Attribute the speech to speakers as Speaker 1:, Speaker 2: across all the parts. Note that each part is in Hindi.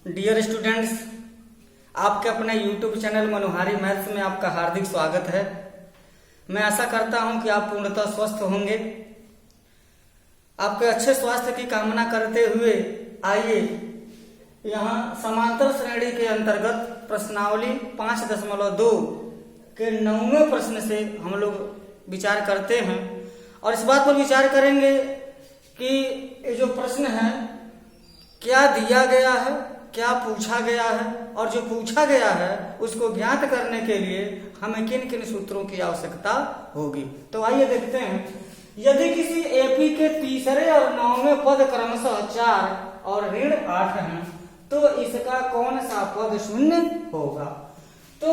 Speaker 1: डियर स्टूडेंट्स, आपके अपने YouTube चैनल मनोहारी मैथ्स में आपका हार्दिक स्वागत है। मैं आशा करता हूं कि आप पूर्णतः स्वस्थ होंगे। आपके अच्छे स्वास्थ्य की कामना करते हुए आइए यहां समांतर श्रेणी के अंतर्गत प्रश्नावली 5.2 के 9वें प्रश्न से हम लोग विचार करते हैं और इस बात पर विचार करेंगे कि ये जो प्रश्न है क्या दिया गया है, क्या पूछा गया है और जो पूछा गया है उसको ज्ञात करने के लिए हमें किन किन सूत्रों की आवश्यकता होगी। तो आइए देखते हैं। यदि किसी एपी के तीसरे और 9वें पद क्रमशः 4 और ऋण 8 हैं तो इसका कौन सा पद शून्य होगा। तो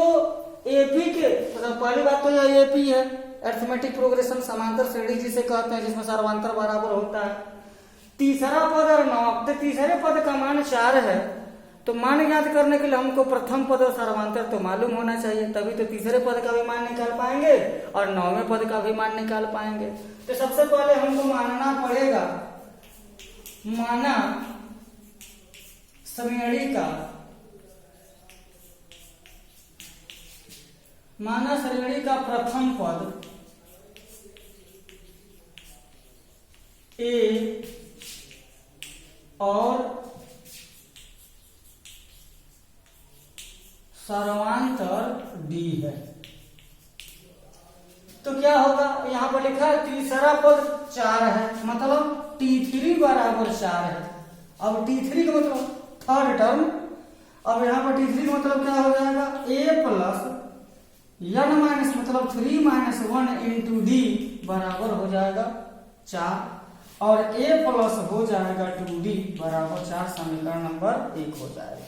Speaker 1: एपी के पहली बात तो यह एपी है, अरिथमेटिक प्रोग्रेशन समांतर श्रेणी जिसे कहते हैं, जिसमें सर्वांतर बराबर होता है। तीसरा पद और 9, तो तीसरे पद का मान 4 है तो मान ज्ञात करने के लिए हमको प्रथम पद और सर्वांतर तो मालूम होना चाहिए, तभी तो तीसरे पद का भी मान निकाल पाएंगे और 9वें पद का भी मान निकाल पाएंगे। तो सबसे पहले हमको मानना पड़ेगा माना श्रेणी का प्रथम पद ए और सर्वांतर डी है। तो क्या होगा, यहां पर लिखा है तीसरा पद 4 है, मतलब T3 बराबर 4 है। अब T3 का मतलब थर्ड टर्म, अब यहां पर T3 का मतलब क्या हो जाएगा, a प्लस n माइनस मतलब 3 माइनस 1 इंटू डी बराबर हो जाएगा 4 और a प्लस हो जाएगा 2d बराबर 4। समीकरण नंबर 1 हो जाएगा।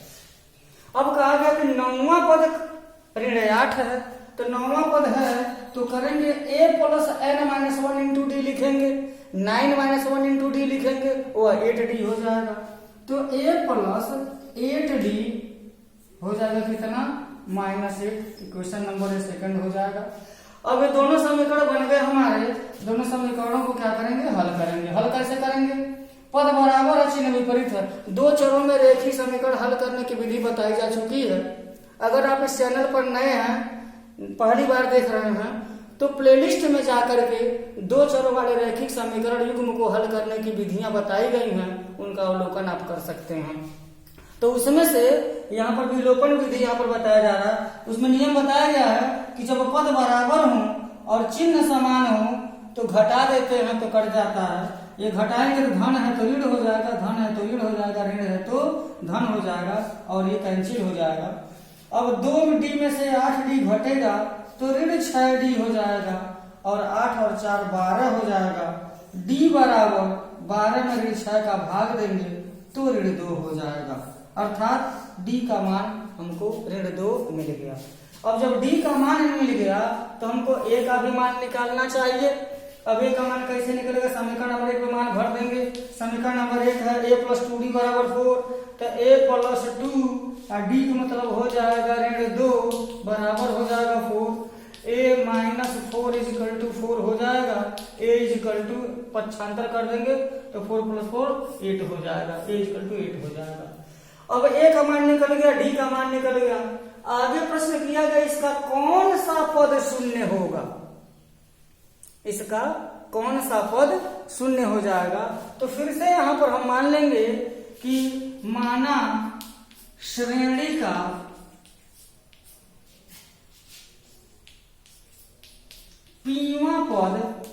Speaker 1: अब कहा गया कि 9वां पद ऋण 8 है, तो 9वां पद है तो करेंगे a plus n minus 1 into D लिखेंगे, 9 माइनस 1 इंटू डी लिखेंगे, वह 8d हो जाएगा। तो a प्लस 8d हो जाएगा कितना, -8। क्वेश्चन नंबर 2 हो जाएगा। अब ये दोनों समीकरण बन गए हमारे, दोनों समीकरणों को क्या करेंगे, हल करेंगे। हल कैसे करेंगे, पद बराबर और चिन्ह विपरीत है। दो चरों में रेखीय समीकरण हल करने की विधि बताई जा चुकी है। अगर आप इस चैनल पर नए हैं, पहली बार देख रहे हैं, तो प्लेलिस्ट में जाकर के दो चरों वाले रैखिक समीकरण युग्म को हल करने की विधियां बताई गई हैं, उनका अवलोकन आप कर सकते हैं। तो उसमें से यहाँ पर विलोपन विधि यहाँ पर बताया जा रहा है। उसमें नियम बताया गया है कि जब पद बराबर हो और चिन्ह समान हो तो घटा देते हैं तो कट जाता है। ये घटाएंगे तो धन है तो ऋण हो जाएगा, धन है तो ऋण हो जाएगा, ऋण है तो धन हो जाएगा और ये कैंसिल हो जाएगा। अब 2d में से 8d घटेगा तो ऋण 6d हो जाएगा और 8 और 4 12 हो जाएगा। d बराबर 12 में ऋण 6 का भाग देंगे तो ऋण 2 हो जाएगा, अर्थात d का मान हमको ऋण 2 मिल गया। अब जब d का मान मिल गया तो हमको a का भी मान निकालना चाहिए। अब a का मान कैसे निकलेगा, समीकरण नंबर 1 में मान भर देंगे। समीकरण नंबर 1 है a प्लस 2d बराबर 4, तो a प्लस 2 और d का मतलब हो जाएगा ऋण 2 बराबर हो जाएगा 4। a minus 4 is equal to 4 हो जाएगा। a इज इक्वल टू पक्षांतर कर देंगे तो 4 प्लस 4 8 हो जाएगा, a इज इक्वल टू 8 हो जाएगा। अब a का मान निकल गया, d का मान निकल गया। आगे प्रश्न किया गया इसका कौन सा पद शून्य होगा, इसका कौन सा पद शून्य हो जाएगा। तो फिर से यहां पर हम मान लेंगे कि माना श्रेणी का पीवां पद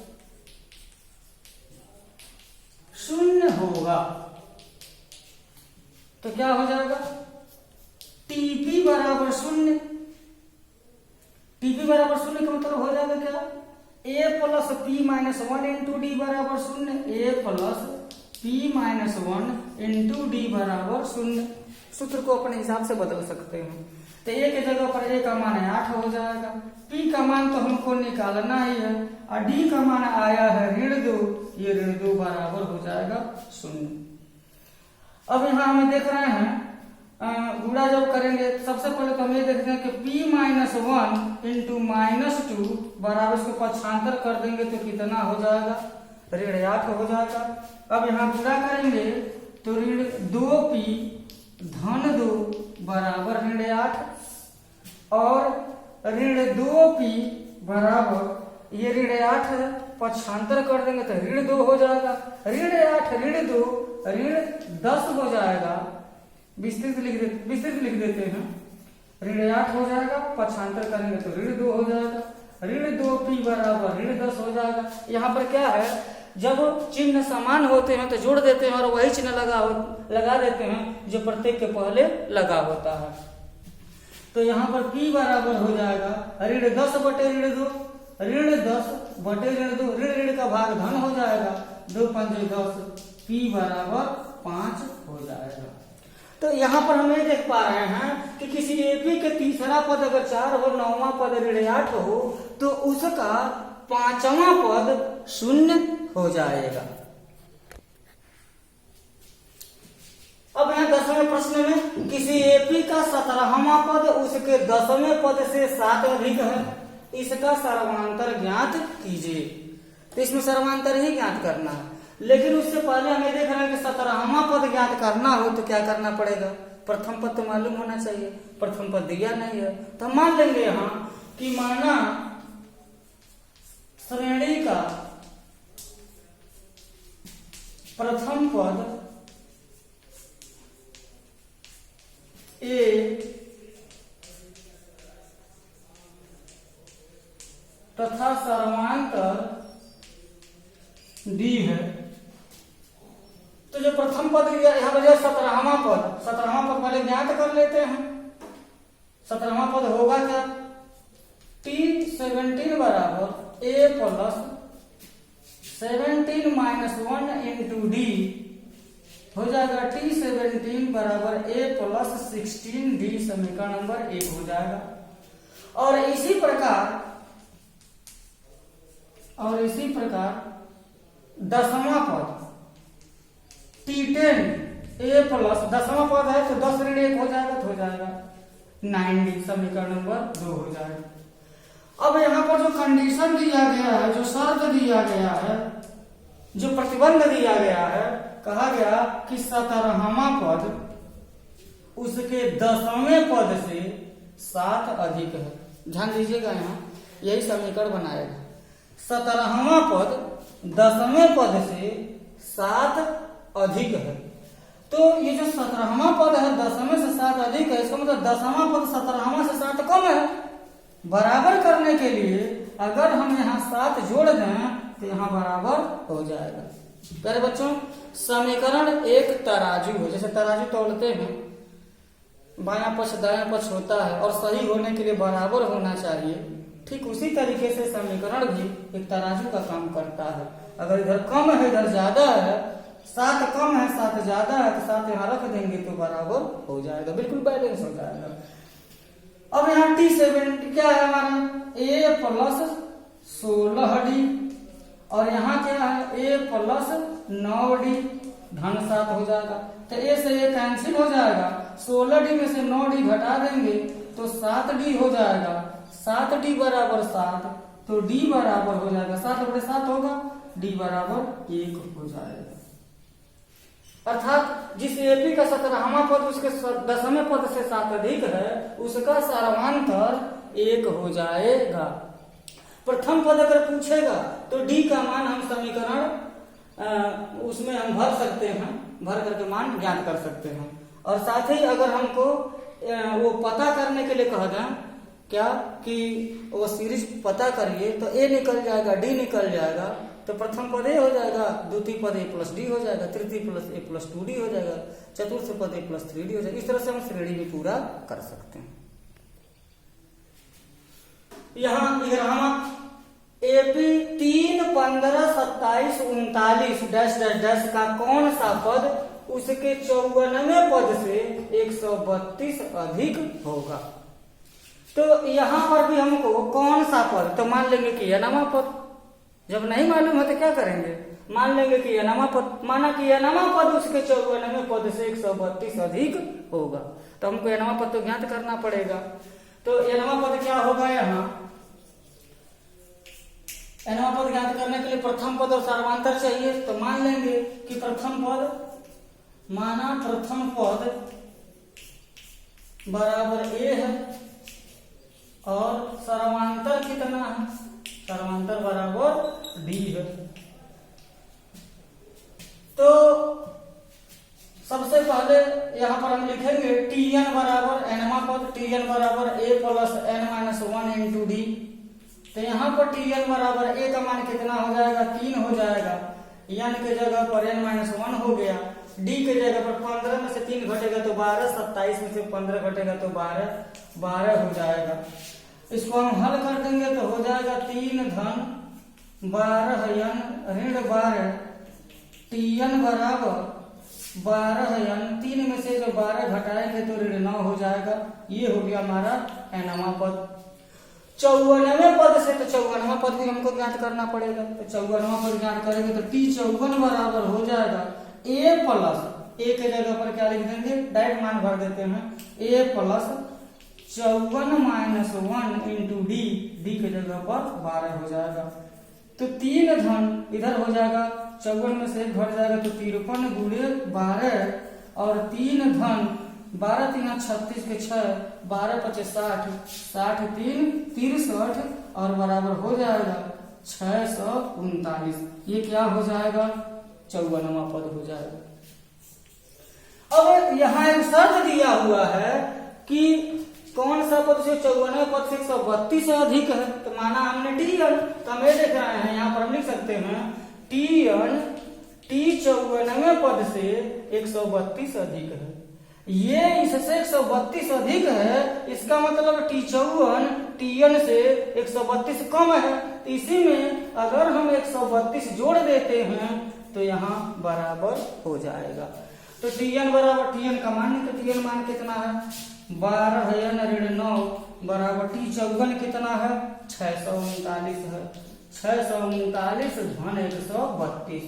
Speaker 1: शून्य होगा तो क्या हो जाएगा, टीपी बराबर 0। टीपी बराबर 0 का मतलब हो जाएगा क्या, a plus p minus 1 into D बराबर 0, a plus p minus 1 into D बराबर 0। सूत्र को अपने हिसाब से बदल सकते हैं। तो a के जगह पर a का मान 8 हो जाएगा, p का मान तो हमको निकालना ही है और d का मान आया है ऋण 2, ये ऋण 2 बराबर हो जाएगा 0। अब यहाँ हमें देख रहे हैं गुणा जब करेंगे, सबसे पहले तो हम ये देखते हैं कि p माइनस 1 इंटू -2 बराबर इसको पक्षांतर कर देंगे तो कितना हो जाएगा, ऋण 8 हो जाएगा। अब यहाँ गुणा करेंगे तो ऋण 2p धन 2 8 है, पक्षांतर कर देंगे तो ऋण 2 हो जाएगा, ऋण 8 ऋण 2 ऋण 10 हो जाएगा। विस्तृत लिख देते हैं, ऋण 8 हो जाएगा, पक्षांतर करेंगे तो ऋण 2 हो जाएगा, ऋण 2p बराबर ऋण 10 हो जाएगा। यहाँ पर क्या है, जब चिन्ह समान होते हैं तो जोड़ देते हैं और वही चिन्ह लगा देते हैं जो प्रत्येक के पहले लगा होता है। तो यहाँ पर p बराबर हो जाएगा ऋण 10 बटे ऋण 2, ऋण 10 बटे ऋण 2, ऋण का भाग धन हो जाएगा, 2 पंजे 10, p बराबर 5 हो जाएगा। तो यहाँ पर हम ये देख पा रहे हैं कि किसी एपी के तीसरा पद अगर 4 हो, 9वां पद ऋण 8 हो, तो उसका 5वां पद 0 हो जाएगा। अब यहाँ 10वें प्रश्न में किसी एपी का 17वां पद उसके 10वें पद से 7 अधिक है, इसका सर्वांतर ज्ञात कीजिए। तो इसमें सर्वांतर ही ज्ञात करना है, लेकिन उससे पहले हमें देख रहे हैं कि 17वां पद ज्ञात करना हो तो क्या करना पड़ेगा, प्रथम पद तो मालूम होना चाहिए, प्रथम पद दिया नहीं है। तो हम मान लेंगे यहाँ कि माना श्रेणी का प्रथम पद ए तथा सर्वांतर डी है। तो जो प्रथम पद यहाँ पर 17वां पद पहले ज्ञात कर लेते हैं। 17वां पद होगा क्या, T17 बराबर a plus 17 minus 1 into D हो जाएगा, T17 बराबर a प्लस 16d, समीकरण नंबर 1 हो जाएगा। और इसी प्रकार 10वां पद T10 a प्लस 10वां पद है तो 10 ऋण 1 हो जाएगा तो हो जाएगा 9d, समीकरण नंबर 2 हो जाएगा। अब यहाँ पर जो कंडीशन दिया गया है, जो शर्त दिया गया है, जो प्रतिबंध दिया गया है, कहा गया कि 17वां पद उसके 10वें पद से 7 अधिक है। ध्यान दीजिएगा, यहाँ यही समीकरण बनाएगा। 17वां पद 10वें पद से 7 अधिक है। तो ये जो 17वां पद है 10वें से 7 अधिक है, इसका मतलब 10वां पद 17वां से 7 कम है। बराबर करने के लिए अगर हम यहाँ 7 जोड़ दें तो यहाँ बराबर हो जाएगा। प्यारे बच्चों, समीकरण एक तराजू है, जैसे तराजू तोलते हैं, बायां पक्ष दायां पक्ष होता है और सही होने के लिए बराबर होना चाहिए। ठीक उसी तरीके से समीकरण भी एक तराजू का काम करता है। अगर इधर कम है इधर ज्यादा है, 7 कम है 7 ज्यादा है, तो 7 यहाँ रख देंगे तो बराबर हो जाएगा, बिल्कुल बैलेंस हो जाएगा। अब यहाँ T7 क्या है हमारा, a प्लस 16d, और यहाँ क्या है a प्लस 9d, धन 7 हो जाएगा। तो a से a कैंसिल हो जाएगा, 16d में से 9d घटा देंगे तो 7d हो जाएगा। 7d बराबर 7, तो d बराबर हो जाएगा 7 बटे 7 होगा, d बराबर 1 हो जाएगा। अर्थात जिस एपी का 17वां पद उसके 10वें पद से 7 अधिक है, उसका सर्वांतर 1 हो जाएगा। प्रथम पद अगर पूछेगा तो d का मान हम समीकरण उसमें हम भर सकते हैं, भर करके मान ज्ञात कर सकते हैं। और साथ ही अगर हमको वो पता करने के लिए कह दें क्या कि वो सीरीज पता करिए तो a निकल जाएगा, d निकल जाएगा, तो प्रथम पद a हो जाएगा, द्वितीय पद a प्लस d हो जाएगा, तृतीय प्लस a प्लस 2d हो जाएगा, चतुर्थ पद a प्लस 3d हो जाएगा। इस तरह से हम श्रेणी भी पूरा कर सकते हैं। यहाँ एपी 3, 15, 27, 39 डैश डैश डैश का कौन सा पद उसके 54वें पद से 132 अधिक होगा। तो यहाँ पर भी हमको कौन सा पद, तो मान लेंगे कि n वां पद। जब नहीं मालूम है तो क्या करेंगे, मान लेंगे कि n वां पद, माना कि n वां पद उसके 54वें पद से 132 अधिक होगा, तो हमको n वां पद तो ज्ञात करना पड़ेगा। तो n वां पद क्या होगा, यहाँ n वां पद ज्ञात करने के लिए प्रथम पद और सर्वांतर चाहिए। तो मान लेंगे कि प्रथम पद, माना प्रथम पद बराबर a है और सर्वांतर कितना है, समांतर बराबर डी है। तो सबसे पहले यहां पर हम लिखेंगे Tn बराबर एनवा पद, Tn बराबर a plus n minus 1 into D. तो यहाँ पर Tn बराबर a का मान कितना हो जाएगा, 3 हो जाएगा, n के जगह पर n माइनस 1 हो गया, d के जगह पर 15 में से 3 घटेगा तो 12, 27 में से 15 घटेगा तो 12 हो जाएगा। इसको हम हल कर देंगे तो हो जाएगा 3 धन 12 n ऋण 12 Tn बराबर 12 n, 3 में से जो 12 घटाएंगे तो ऋण 9 हो जाएगा। ये हो गया हमारा nवां पद। 54वें पद से तो 54वां पद भी हमको ज्ञात करना पड़ेगा। तो 54वां पद ज्ञात करेंगे तो T54 बराबर हो जाएगा a प्लस, a के जगह पर क्या लिख देंगे, डायरेक्ट मान भर देते हैं, a plus 54 minus 1 into D, D के जगह पर 12 हो जाएगा। तो 3 धन इधर हो जाएगा, 54 में से 1 घट जाएगा तो 53 गुणे 12 और 3 धन 12 3 36 के 6, 12 25 60, 60 3 63 और बराबर हो जाएगा 639। ये क्या हो जाएगा, 54वां पद हो जाएगा। अब यहाँ एक शर्त दिया हुआ है कि कौन सा पद से 54वें पद से 132 से अधिक है। तो माना हमने Tn, तो हम ये देख रहे हैं यहाँ पर हम लिख सकते हैं Tn T54वें पद से 132 अधिक है। ये इससे 132 अधिक है, इसका मतलब T54 Tn से 132 कम है। इसी में अगर हम 132 जोड़ देते हैं तो यहाँ बराबर हो जाएगा। तो Tn बराबर, Tn का मान, तो Tn मान कितना है, 12 n ऋण 9 बराबर T54 कितना है, 639 है। 639 धन 132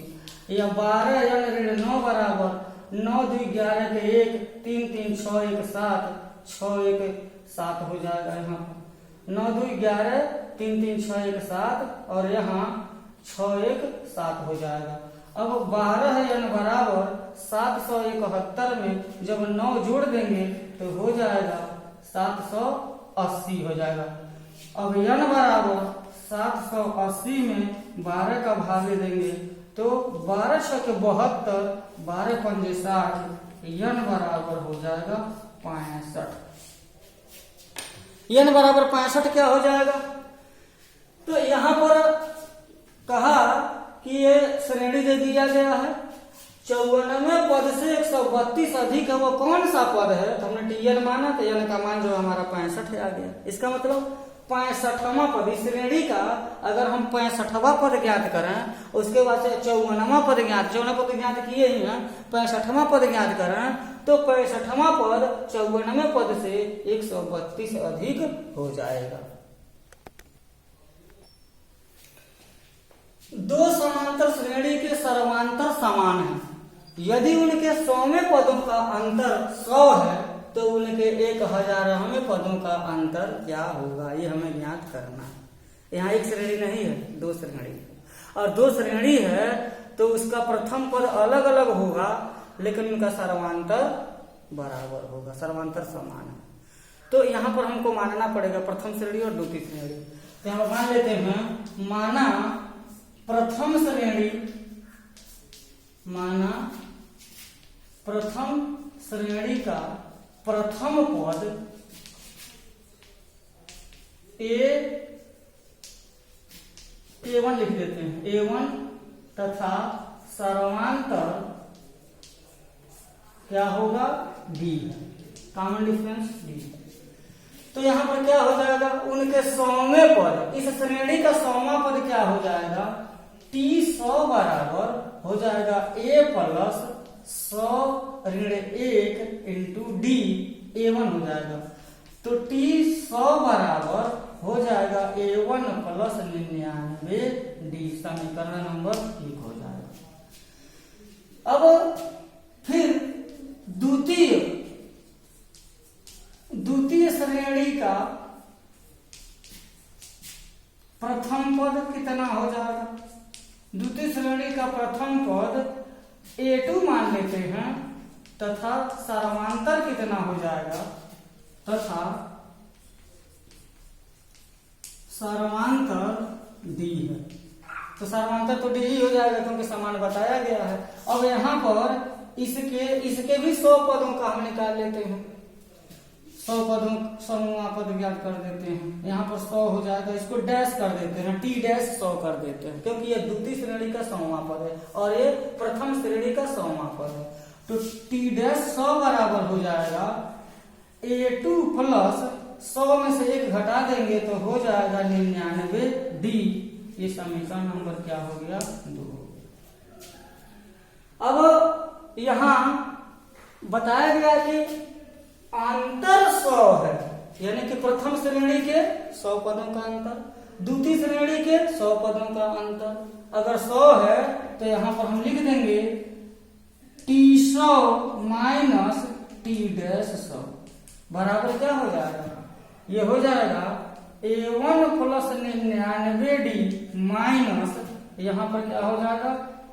Speaker 1: या 12 n ऋण 9 बराबर 9 2 11 के 1, 3 3 6 1 7, 6 1 7 हो जाएगा। यहाँ 9 2 11 3 3 6 1 7 और यहाँ 6 1 7 हो जाएगा। अब 12 n बराबर 771 में जब 9 जोड़ देंगे तो हो जाएगा 780 हो जाएगा। अब n बराबर 780 में 12 का भागे देंगे तो 12 6 के 72, 12 पंजे 60, n बराबर हो जाएगा 65। n बराबर 65 क्या हो जाएगा, तो यहाँ पर कहा कि ये श्रेणी दे दिया गया है, 54वें पद से 132 अधिक है, वो कौन सा पद है। तो हमने Tn माना तो n का मान जो हमारा 65 आ गया। इसका मतलब 65वां पद, इस श्रेणी का अगर हम 65वां पद ज्ञात करें, उसके बाद से 54वां पद ज्ञात, 54वां पद ज्ञात किए ही हैं, 65वां पद ज्ञात करें तो 65वां पद 54वें पद से 132 अधिक हो जाएगा। दो समांतर श्रेणी के सर्वांतर समान हैं, यदि उनके 100वें पदों का अंतर 100 है तो उनके 1000वें पदों का अंतर क्या होगा, ये हमें ज्ञात करना है। यहाँ एक श्रेणी नहीं है, दो श्रेणी है, और दो श्रेणी है तो उसका प्रथम पद अलग अलग होगा लेकिन उनका सर्वांतर बराबर होगा, सर्वांतर समान है। तो यहाँ पर हमको मानना पड़ेगा प्रथम श्रेणी और द्वितीय श्रेणी। तो यहाँ मान लेते हैं, माना प्रथम श्रेणी, माना प्रथम श्रेणी का प्रथम पद A1 लिख देते हैं, A1 तथा सर्वांतर क्या होगा, D, कॉमन डिफरेंस D। तो यहाँ पर क्या हो जाएगा, उनके 100वें पद, इस श्रेणी का 100वां पद क्या हो जाएगा, T100 बराबर हो जाएगा A प्लस 100 ऋण 1 इंटू डी, A1 हो जाएगा। तो T100 बराबर हो जाएगा A1 प्लस 99 डी, समीकरण नंबर 1 हो जाएगा। अब फिर द्वितीय श्रेणी का प्रथम पद कितना हो जाएगा, द्वितीय श्रेणी का प्रथम पद A2 मान लेते हैं तथा सर्वांतर कितना हो जाएगा, तथा सर्वांतर डी है। तो समांतर तो डी ही हो जाएगा क्योंकि समान बताया गया है। अब यहाँ पर इसके भी 100 पदों का हम निकाल लेते हैं। 100 पदों समूह पद ज्ञात कर देते हैं। यहाँ पर 100 हो जाएगा, इसको डैश कर देते हैं, टी डैश 100 कर देते हैं क्योंकि ये द्वितीय श्रेणी का 100वां पद है और ये प्रथम श्रेणी का 100वां पद है। तो टी डैश 100 बराबर हो जाएगा A2 प्लस 100 में से 1 घटा देंगे तो हो जाएगा 99 डी। ये समीकरण नंबर क्या हो गया? 2। अब यहां बताया गया कि अंतर 100 है, यानी कि प्रथम श्रेणी के 100 पदों का अंतर, द्वितीय श्रेणी के 100 पदों का अंतर। अगर 100 है तो यहां पर हम लिख देंगे T100 माइनस टी डैश 100 बराबर क्या हो जाएगा? ये हो जाएगा A1 प्लस 99 डी माइनस यहाँ पर क्या हो जाएगा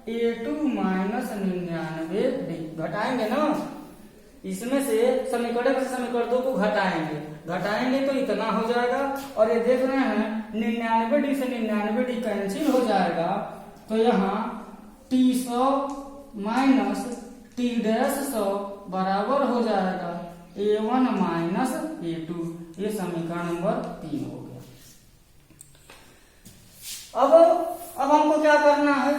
Speaker 1: A2 माइनस 99 डी। घटाएंगे ना, इसमें से समीकरण 2 को घटाएंगे तो इतना हो जाएगा। और ये देख रहे हैं 99 डी से 99 डी कैंसिल हो जाएगा तो यहाँ T100 माइनस टी डैश 100 बराबर हो जाएगा A1 माइनस A2। ये समीकरण नंबर 3 हो गया। अब हमको क्या करना है?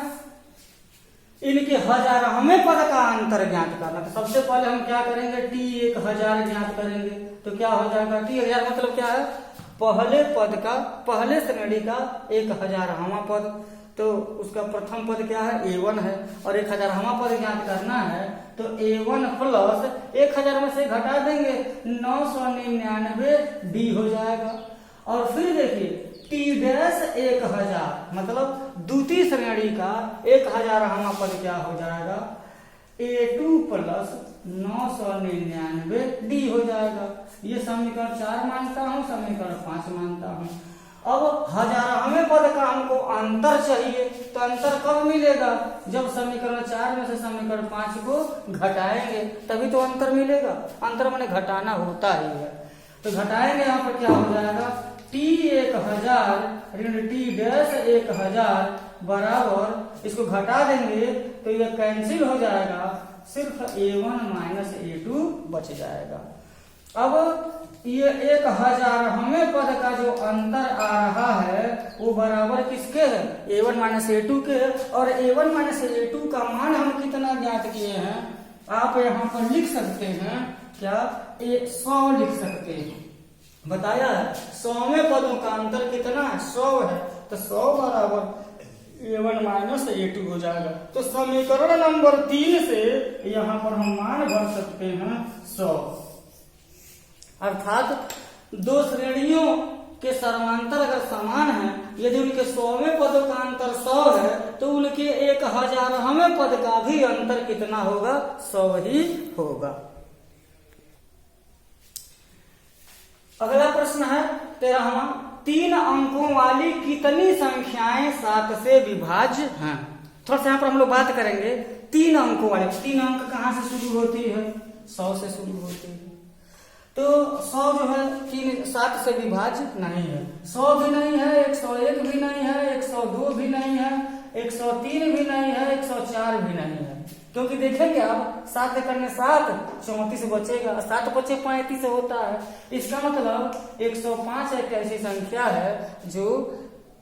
Speaker 1: इनके हजारहवें पद का अंतर ज्ञात करना। तो सबसे पहले हम क्या करेंगे? T1000 ज्ञात करेंगे। तो क्या हो जाएगा? T1000 मतलब क्या है? पहले श्रेणी का 1000वां पद। तो उसका प्रथम पद क्या है? A1 है और 1000वां पद ज्ञात करना है तो A1 प्लस 1000 में से घटा देंगे 999 डी हो जाएगा। और फिर देखिए टी डैश 1000 मतलब द्वितीय श्रेणी का 1000वां पद क्या हो जाएगा? A2 प्लस 999 डी हो जाएगा। ये समीकरण 4 मानता हूँ, समीकरण 5 मानता हूँ। अब हजारहवें पद का हमको अंतर चाहिए तो अंतर कब मिलेगा? जब समीकरण 4 में से समीकरण 5 को घटाएंगे तभी तो अंतर मिलेगा। अंतर माने घटाना होता ही है। तो घटाएंगे, यहाँ पर क्या हो जाएगा? T1000 ऋण टी डैश 1000 बराबर, इसको घटा देंगे तो ये कैंसिल हो जाएगा, सिर्फ A1 माइनस A2 बच जाएगा। अब ये 1000वें पद का जो अंतर आ रहा है वो बराबर किसके है? A1 माइनस A2 के। और A1 माइनस A2 का मान हम कितना ज्ञात किए हैं? आप यहाँ पर लिख सकते हैं क्या? 100 लिख सकते हैं। बताया है 100वें पदों का अंतर कितना है? 100 है। तो 100 बराबर A1 माइनस A2 हो जाएगा। तो समीकरण नंबर 3 से यहाँ पर हम मान भर सकते हैं 100। अर्थात दो श्रेणियों के समांतर अगर समान है, यदि उनके 100वें पदों का अंतर 100 है तो उनके 1000वें पद का भी अंतर कितना होगा? 100 ही होगा। अगला प्रश्न है 13वां। 3 अंकों वाली कितनी संख्याएं 7 से विभाज्य हैं? थोड़ा सा यहाँ पर हम लोग बात करेंगे 3 अंकों वाले। 3 अंक कहाँ से शुरू होती है? 100 से शुरू होती है। तो 100 जो है 7 से विभाज्य नहीं है। 100 भी नहीं है, 101 भी नहीं है, 102 भी नहीं है, 103 भी नहीं है, 104 भी नहीं है। क्योंकि देखेंगे आप 7 करने 7 34 बचेगा, 7 बचे 35 होता है। इसका मतलब 105 एक ऐसी संख्या है जो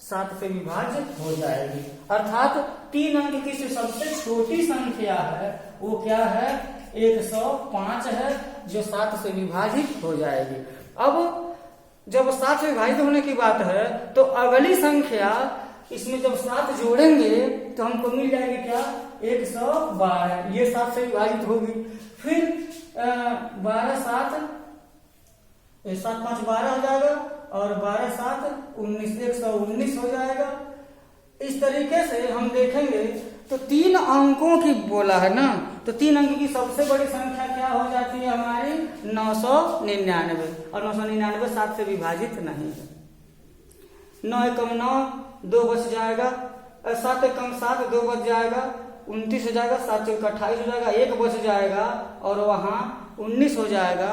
Speaker 1: 7 से विभाज्य हो जाएगी। अर्थात 3 अंक की जो सबसे छोटी संख्या है वो क्या है? 105 है जो 7 से विभाजित हो जाएगी। अब जब 7 से विभाजित होने की बात है तो अगली संख्या इसमें जब 7 जोड़ेंगे तो हमको मिल जाएगी क्या? 112। ये 7 से विभाजित होगी। फिर 12 7 7 5 12 हो जाएगा और 12 7 19 119 हो जाएगा। इस तरीके से हम देखेंगे तो 3 अंकों की बोला है ना, तो 3 अंक की सबसे बड़ी संख्या क्या हो जाती है हमारी? 999। और 999 7 से विभाजित नहीं है। 9 एकम 9 2 बच जाएगा, 7 एकम 7 2 बच जाएगा, 29 हो जाएगा, 7 चौक 28 हो जाएगा, 1 बच जाएगा और वहां 19 हो जाएगा।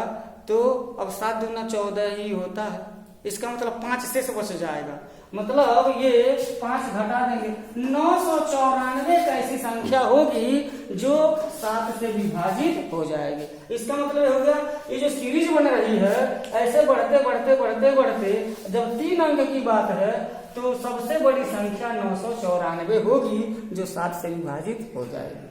Speaker 1: तो अब 7 दूना 14 ही होता है। इसका मतलब 5 शेष बच जाएगा। मतलब ये 5 घटा देंगे, 994 एक ऐसी संख्या होगी जो 7 से विभाजित हो जाएगी। इसका मतलब हो गया ये जो सीरीज बन रही है ऐसे बढ़ते बढ़ते बढ़ते बढ़ते जब 3 अंक की बात है तो सबसे बड़ी संख्या 994 होगी जो 7 से विभाजित हो जाएगी।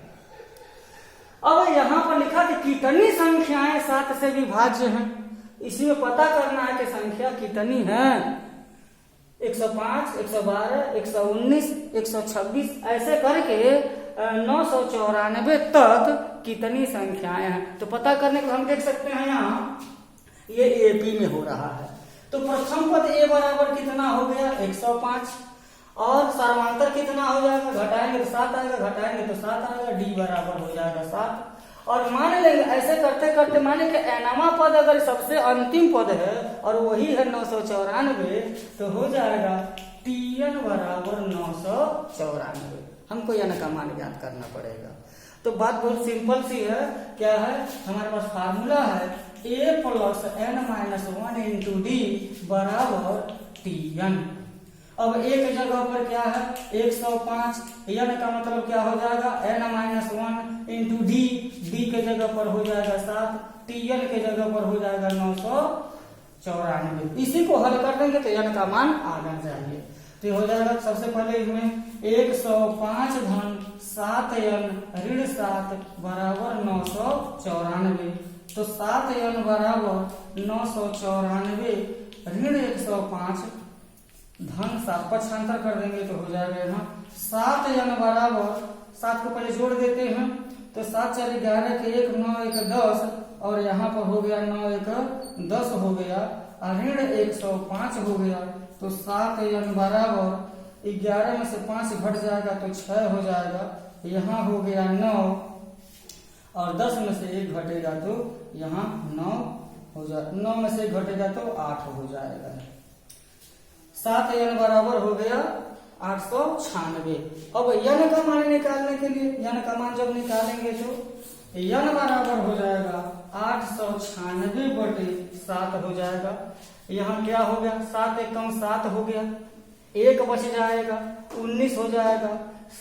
Speaker 1: अब यहाँ पर लिखा कि कितनी संख्याएं 7 से विभाज्य हैं, इसी में पता करना है कि संख्या कितनी है। 105, 112, 119, 126 ऐसे करके 994 तक कितनी संख्याएं हैं। तो पता करने को हम देख सकते हैं यहाँ ये एपी में हो रहा है। तो प्रथम पद ए बराबर कितना हो गया 105 और सर्वांतर कितना हो जाएगा, घटाएंगे तो 7 आएगा, घटाएंगे तो 7 आएगा, डी बराबर हो जाएगा 7। और मान लेंगे ऐसे करते करते माने कि एनामा पद अगर सबसे अंतिम पद है और वही है 994 तो हो जाएगा टीएन बराबर 994। हमको एन का मान ज्ञात करना पड़ेगा। तो बात बहुत सिंपल सी है, क्या है हमारे पास फार्मूला है a plus n minus 1 into D बराबर टीएन। अब एक जगह पर क्या है 105, n का मतलब क्या हो जाएगा n minus 1 into D, D के जगह पर हो जाएगा 7, टीएन के जगह पर हो जाएगा 994। इसी को हल कर देंगे तो n का मान आना चाहिए। तो हो जाएगा सबसे पहले इसमें 105 धन 7n ऋण 7 बराबर 994। तो 7n बराबर 994 ऋण 105 धन 7 पक्षांतर कर देंगे तो हो जाएगा यहाँ 7n बराबर 7 को पहले जोड़ देते हैं तो 7 4 11 के 1 9 1 10 और यहाँ पर हो गया 9 1 10 हो गया, ऋण 105 हो गया। तो 7n बराबर 11 में से 5 घट जाएगा तो 6 हो जाएगा, यहाँ हो गया 9 और 10 में से 1 घटेगा तो यहाँ 9 हो जाएगा, 9 में से 1 घटेगा तो 8 हो जाएगा। 7n बराबर हो गया 896। अब n का मान निकालने के लिए n का मान जब निकालेंगे तो n बराबर हो जाएगा 896 बटे 7 हो जाएगा। यहाँ क्या हो गया 7 एकम 7 हो गया, 1 बच जाएगा 19 हो जाएगा,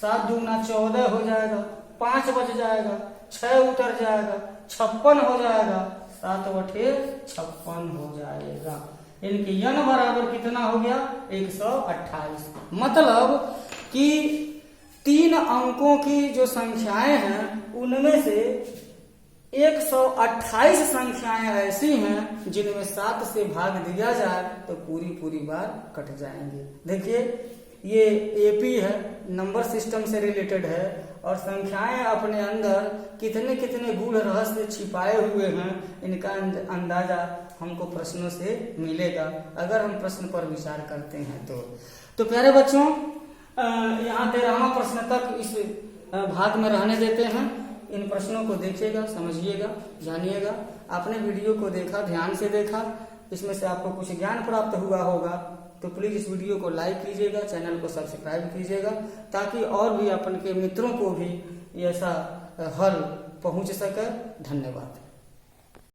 Speaker 1: 7 दूना 14 हो जाएगा, 5 बच जाएगा, 6 उतर जाएगा 56 हो जाएगा, 7 बटे 56 हो जाएगा। इनकी n बराबर कितना हो गया 128। मतलब कि 3 अंकों की जो संख्याएं हैं उनमें से 128 संख्याएं ऐसी हैं जिनमें 7 से भाग दिया जाए तो पूरी बार कट जाएंगे। देखिए ये एपी है, नंबर सिस्टम से रिलेटेड है और संख्याएं अपने अंदर कितने कितने गूढ़ रहस्य छिपाए हुए हैं इनका अंदाजा हमको प्रश्नों से मिलेगा अगर हम प्रश्न पर विचार करते हैं। तो प्यारे बच्चों यहाँ 13वां प्रश्न तक इस भाग में रहने देते हैं। इन प्रश्नों को देखिएगा, समझिएगा, जानिएगा। आपने वीडियो को देखा, ध्यान से देखा, इसमें से आपको कुछ ज्ञान प्राप्त हुआ होगा तो प्लीज इस वीडियो को लाइक कीजिएगा, चैनल को सब्सक्राइब कीजिएगा ताकि और भी अपन के मित्रों को भी ऐसा हल पहुंच सके। धन्यवाद।